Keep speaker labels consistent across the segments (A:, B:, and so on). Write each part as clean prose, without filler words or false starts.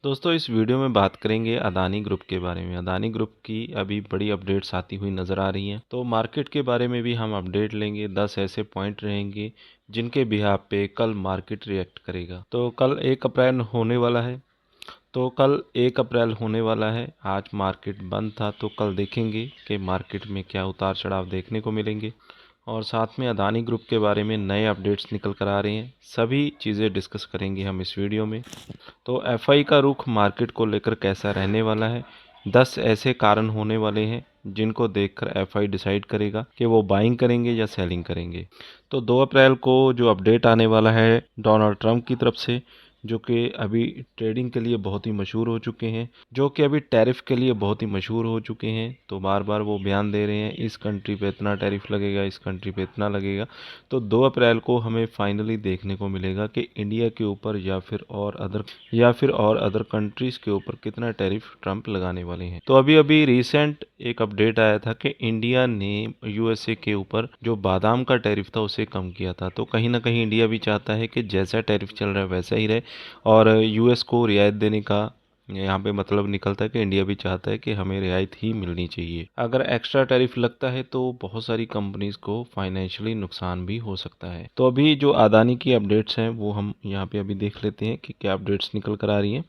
A: दोस्तों इस वीडियो में बात करेंगे अदानी ग्रुप के बारे में। अदानी ग्रुप की अभी बड़ी अपडेट्स आती हुई नज़र आ रही हैं, तो मार्केट के बारे में भी हम अपडेट लेंगे। 10 ऐसे पॉइंट रहेंगे जिनके बिहाफ पे कल मार्केट रिएक्ट करेगा। तो कल 1 अप्रैल होने वाला है। आज मार्केट बंद था, तो कल देखेंगे कि मार्केट में क्या उतार चढ़ाव देखने को मिलेंगे। और साथ में अदानी ग्रुप के बारे में नए अपडेट्स निकल कर आ रहे हैं, सभी चीज़ें डिस्कस करेंगे हम इस वीडियो में। तो एफआई का रुख मार्केट को लेकर कैसा रहने वाला है, 10 ऐसे कारण होने वाले हैं जिनको देखकर एफआई डिसाइड करेगा कि वो बाइंग करेंगे या सेलिंग करेंगे। तो 2 अप्रैल को जो अपडेट आने वाला है डोनाल्ड ट्रंप की तरफ से, जो कि अभी ट्रेडिंग के लिए बहुत ही मशहूर हो चुके हैं, जो कि अभी टैरिफ के लिए बहुत ही मशहूर हो चुके हैं। तो बार बार वो बयान दे रहे हैं इस कंट्री पे इतना टैरिफ लगेगा, इस कंट्री पे इतना लगेगा। तो 2 अप्रैल को हमें फाइनली देखने को मिलेगा कि इंडिया के ऊपर या फिर और अदर कंट्रीज़ के ऊपर कितना टैरिफ ट्रंप लगाने वाले हैं। तो अभी अभी रिसेंट एक अपडेट आया था कि इंडिया ने यूएसए के ऊपर जो बादाम का टैरिफ था उसे कम किया था। तो कहीं ना कहीं इंडिया भी चाहता है कि जैसा टैरिफ चल रहा है वैसा ही रहे, और यूएस को रियायत देने का यहाँ पे मतलब निकलता है कि इंडिया भी चाहता है कि हमें रियायत ही मिलनी चाहिए। अगर एक्स्ट्रा टैरिफ लगता है तो बहुत सारी कंपनीज को फाइनेंशियली नुकसान भी हो सकता है। तो अभी जो अदानी की अपडेट्स हैं वो हम यहाँ पे अभी देख लेते हैं कि क्या अपडेट्स निकल कर आ रही हैं।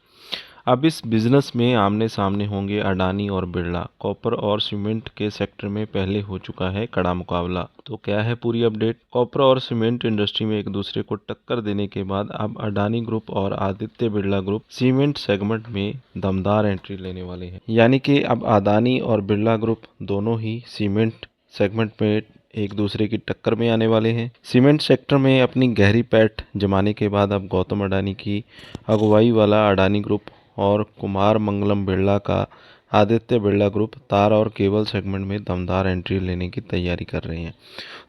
A: अब इस बिजनेस में आमने सामने होंगे अडानी और बिरला। कॉपर और सीमेंट के सेक्टर में पहले हो चुका है कड़ा मुकाबला। तो क्या है पूरी अपडेट। कॉपर और सीमेंट इंडस्ट्री में एक दूसरे को टक्कर देने के बाद अब अडानी ग्रुप और Aditya Birla group cement segment में दमदार एंट्री लेने वाले हैं। यानी कि अब अडानी और बिरला ग्रुप दोनों ही सीमेंट सेगमेंट में एक दूसरे की टक्कर में आने वाले हैं। सीमेंट सेक्टर में अपनी गहरी पैठ जमाने के बाद अब गौतम अडानी की अगुवाई वाला अडानी ग्रुप और कुमार मंगलम बिरला का आदित्य बिरला ग्रुप तार और केबल सेगमेंट में दमदार एंट्री लेने की तैयारी कर रहे हैं।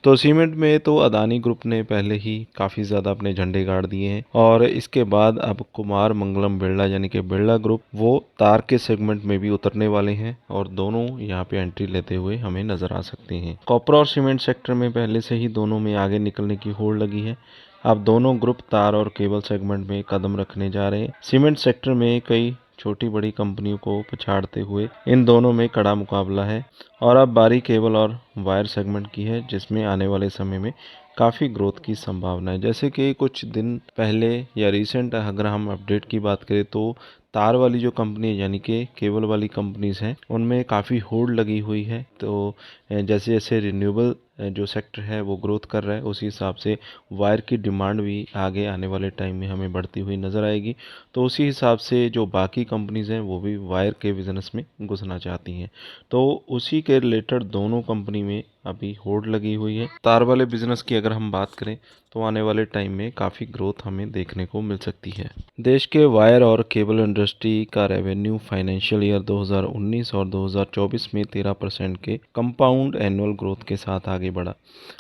A: तो सीमेंट में तो अदानी ग्रुप ने पहले ही काफ़ी ज़्यादा अपने झंडे गाड़ दिए हैं, और इसके बाद अब कुमार मंगलम बिरला यानी कि बिरला ग्रुप वो तार के सेगमेंट में भी उतरने वाले हैं, और दोनों यहाँ पे एंट्री लेते हुए हमें नजर आ सकते हैं। कॉपर और सीमेंट सेक्टर में पहले से ही दोनों में आगे निकलने की होड़ लगी है। अब दोनों ग्रुप तार और केबल सेगमेंट में कदम रखने जा रहे हैं। सीमेंट सेक्टर में कई छोटी बड़ी कंपनियों को पछाड़ते हुए इन दोनों में कड़ा मुकाबला है, और अब बारी केबल और वायर सेगमेंट की है, जिसमें आने वाले समय में काफ़ी ग्रोथ की संभावना है। जैसे कि कुछ दिन पहले या रिसेंट अगर हम अपडेट की बात करें तो तार वाली जो कंपनी यानी कि केबल वाली कंपनीज हैं उनमें काफ़ी होड़ लगी हुई है। तो जैसे जैसे रिन्यूएबल जो सेक्टर है वो ग्रोथ कर रहा है, उसी हिसाब से वायर की डिमांड भी आगे आने वाले टाइम में हमें बढ़ती हुई नज़र आएगी। तो उसी हिसाब से जो बाकी कंपनीज़ हैं वो भी वायर के बिज़नेस में घुसना चाहती हैं। तो उसी के रिलेटेड दोनों कंपनी में अभी होड़ लगी हुई है। तार वाले बिज़नेस की अगर हम बात करें तो आने वाले टाइम में काफ़ी ग्रोथ हमें देखने को मिल सकती है। देश के वायर और केबल इंडस्ट्री का रेवेन्यू फाइनेंशियल ईयर 2019 और 2024 में 13% के कंपाउंड एनुअल ग्रोथ के साथ आगे बढ़ा।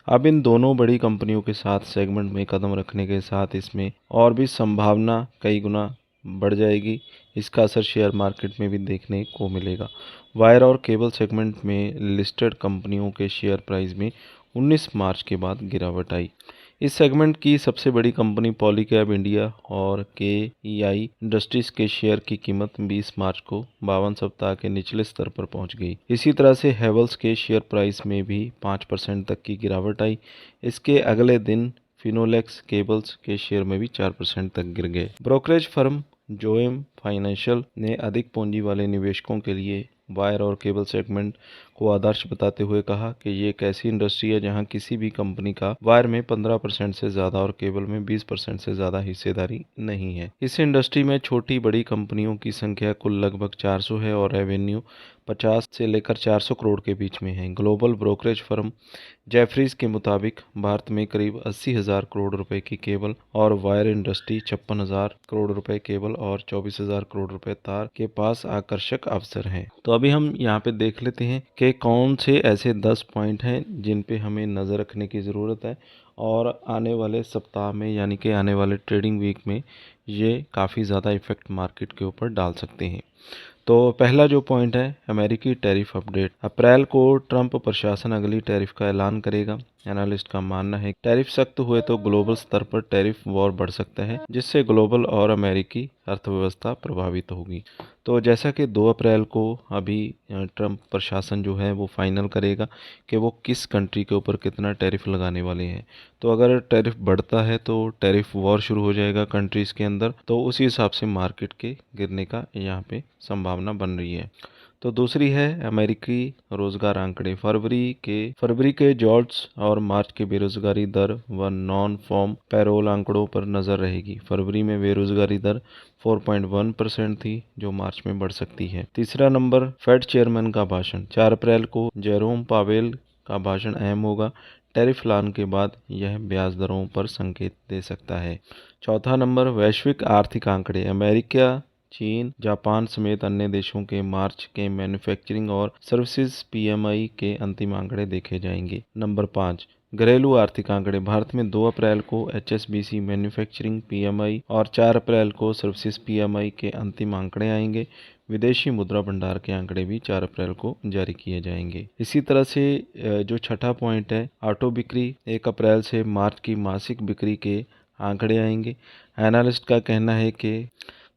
A: अब इन दोनों बड़ी कंपनियों के साथ सेगमेंट में कदम रखने के साथ इसमें और भी संभावना कई गुना बढ़ जाएगी। इसका असर शेयर मार्केट में भी देखने को मिलेगा। वायर और केबल सेगमेंट में लिस्टेड कंपनियों के शेयर प्राइस में 19 मार्च के बाद गिरावट आई। इस सेगमेंट की सबसे बड़ी कंपनी पॉलीकैब इंडिया और KEI इंडस्ट्रीज के शेयर की कीमत 20 मार्च को 52 सप्ताह के निचले स्तर पर पहुंच गई। इसी तरह से हेवल्स के शेयर प्राइस में भी 5% तक की गिरावट आई। इसके अगले दिन फिनोलेक्स केबल्स के शेयर में भी 4% तक गिर गए। ब्रोकरेज फर्म जोएम फाइनेंशियल ने अधिक पूंजी वाले निवेशकों के लिए वायर और केबल सेगमेंट को आदर्श बताते हुए कहा कि ये एक ऐसी इंडस्ट्री है जहां किसी भी कंपनी का वायर में 15% से ज़्यादा और केबल में 20% से ज़्यादा हिस्सेदारी नहीं है। इस इंडस्ट्री में छोटी बड़ी कंपनियों की संख्या कुल लगभग 400 है और रेवेन्यू 50 से लेकर 400 करोड़ के बीच में है। ग्लोबल ब्रोकरेज फर्म जेफरीज के मुताबिक भारत में करीब 80,000 करोड़ रुपए की केबल और वायर इंडस्ट्री, 56,000 करोड़ रुपए केबल और 24,000 करोड़ रुपए तार के पास आकर्षक अवसर हैं। तो अभी हम यहाँ पे देख लेते हैं कि कौन से ऐसे 10 पॉइंट हैं जिन पे हमें नज़र रखने की ज़रूरत है, और आने वाले सप्ताह में यानी कि आने वाले ट्रेडिंग वीक में ये काफ़ी ज़्यादा इफेक्ट मार्केट के ऊपर डाल सकते हैं। तो पहला जो पॉइंट है अमेरिकी टैरिफ अपडेट। अप्रैल को ट्रंप प्रशासन अगली टैरिफ का ऐलान करेगा। एनालिस्ट का मानना है टैरिफ सख्त हुए तो ग्लोबल स्तर पर टैरिफ वॉर बढ़ सकता है, जिससे ग्लोबल और अमेरिकी अर्थव्यवस्था प्रभावित होगी। तो जैसा कि 2 अप्रैल को अभी ट्रंप प्रशासन जो है वो फाइनल करेगा कि वो किस कंट्री के ऊपर कितना टैरिफ लगाने वाले हैं। तो अगर टैरिफ बढ़ता है तो टैरिफ वॉर शुरू हो जाएगा कंट्रीज़ के अंदर, तो उसी हिसाब से मार्केट के गिरने का यहाँ पे संभावना बन रही है। तो दूसरी है अमेरिकी रोजगार आंकड़े। फरवरी के जॉब्स और मार्च के बेरोजगारी दर व नॉन फॉर्म पैरोल आंकड़ों पर नजर रहेगी। फरवरी में बेरोजगारी दर 4.1% थी, जो मार्च में बढ़ सकती है। तीसरा नंबर फेड चेयरमैन का भाषण। 4 अप्रैल को जेरोम पावेल का भाषण अहम होगा। टैरिफ ऐलान के बाद यह ब्याज दरों पर संकेत दे सकता है। चौथा नंबर वैश्विक आर्थिक आंकड़े। अमेरिका, चीन, जापान समेत अन्य देशों के मार्च के मैन्युफैक्चरिंग और सर्विसेज पीएमआई के अंतिम आंकड़े देखे जाएंगे। नंबर 5 घरेलू आर्थिक आंकड़े। भारत में 2 अप्रैल को एचएसबीसी मैन्युफैक्चरिंग पीएमआई और 4 अप्रैल को सर्विसेज पीएमआई के अंतिम आंकड़े आएंगे। विदेशी मुद्रा भंडार के आंकड़े भी 4 अप्रैल को जारी किए जाएंगे। इसी तरह से जो छठा पॉइंट है ऑटो बिक्री। 1 अप्रैल से मार्च की मासिक बिक्री के आंकड़े आएंगे। एनालिस्ट का कहना है कि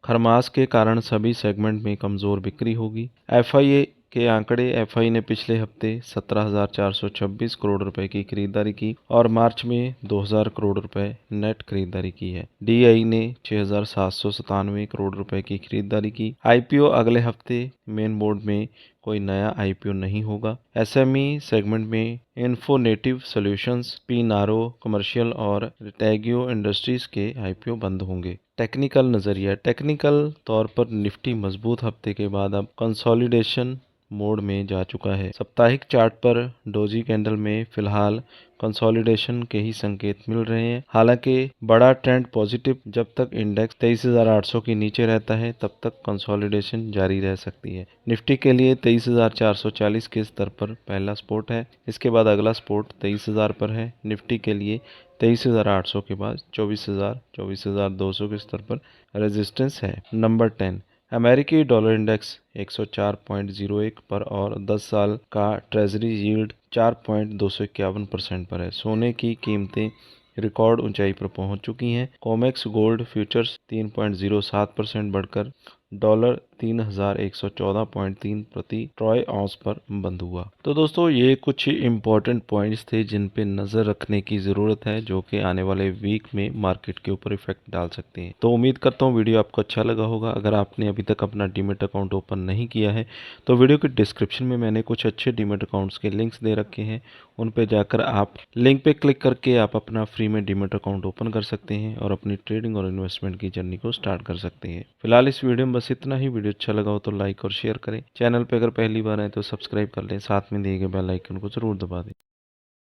A: खरमास के कारण सभी सेगमेंट में कमज़ोर बिक्री होगी। एफआईए के आंकड़े। एफआई ने पिछले हफ्ते 17,426 करोड़ रुपए की खरीदारी की और मार्च में 2,000 करोड़ रुपए नेट खरीदारी की है। डीआई ने 6,797 करोड़ रुपए की खरीदारी की। आईपीओ अगले हफ्ते। मेन बोर्ड में कोई नया आईपीओ नहीं होगा। एसएमई सेगमेंट में इन्फोनेटिव सॉल्यूशंस, पी नारो कमर्शियल और रिटेगियो इंडस्ट्रीज के आईपीओ बंद होंगे। टेक्निकल नज़रिया। टेक्निकल तौर पर निफ्टी मजबूत हफ्ते के बाद अब कंसोलिडेशन मोड में जा चुका है। साप्ताहिक चार्ट पर डोजी कैंडल में फिलहाल कंसोलिडेशन के ही संकेत मिल रहे हैं। हालांकि बड़ा ट्रेंड पॉजिटिव। जब तक इंडेक्स 23,800 के नीचे रहता है तब तक कंसोलिडेशन जारी रह सकती है। निफ्टी के लिए 23,440 के स्तर पर पहला सपोर्ट है। इसके बाद अगला सपोर्ट 23,000 पर है। निफ्टी के लिए 23,800 के बाद 24,000, 24,200 के स्तर पर रेजिस्टेंस है। नंबर 10 अमेरिकी डॉलर इंडेक्स 104.01 पर और 10 साल का ट्रेजरी यील्ड 4.251% पर है। सोने की कीमतें रिकॉर्ड ऊंचाई पर पहुंच चुकी हैं। कोमेक्स गोल्ड फ्यूचर्स 3.07% बढ़कर डॉलर 3,114.3 प्रति ट्रॉय ऑunce पर बंद हुआ। तो दोस्तों ये कुछ इंपॉर्टेंट पॉइंट्स थे जिन पे नज़र रखने की ज़रूरत है, जो कि आने वाले वीक में मार्केट के ऊपर इफेक्ट डाल सकते हैं। तो उम्मीद करता हूँ वीडियो आपको अच्छा लगा होगा। अगर आपने अभी तक अपना डीमेट अकाउंट ओपन नहीं किया है तो वीडियो के डिस्क्रिप्शन में मैंने कुछ अच्छे डीमेट अकाउंट्स के लिंक्स दे रखे हैं। उन पे जाकर आप लिंक पे क्लिक करके आप अपना फ्री में डीमेट अकाउंट ओपन कर सकते हैं और अपनी ट्रेडिंग और इन्वेस्टमेंट की जर्नी को स्टार्ट कर सकते हैं। फिलहाल इस वीडियो में बस इतना ही। वीडियो अच्छा लगा हो तो लाइक और शेयर करें। चैनल पे अगर पहली बार आए तो सब्सक्राइब कर लें। साथ में दिए गए बेल आइकन को जरूर दबा दें।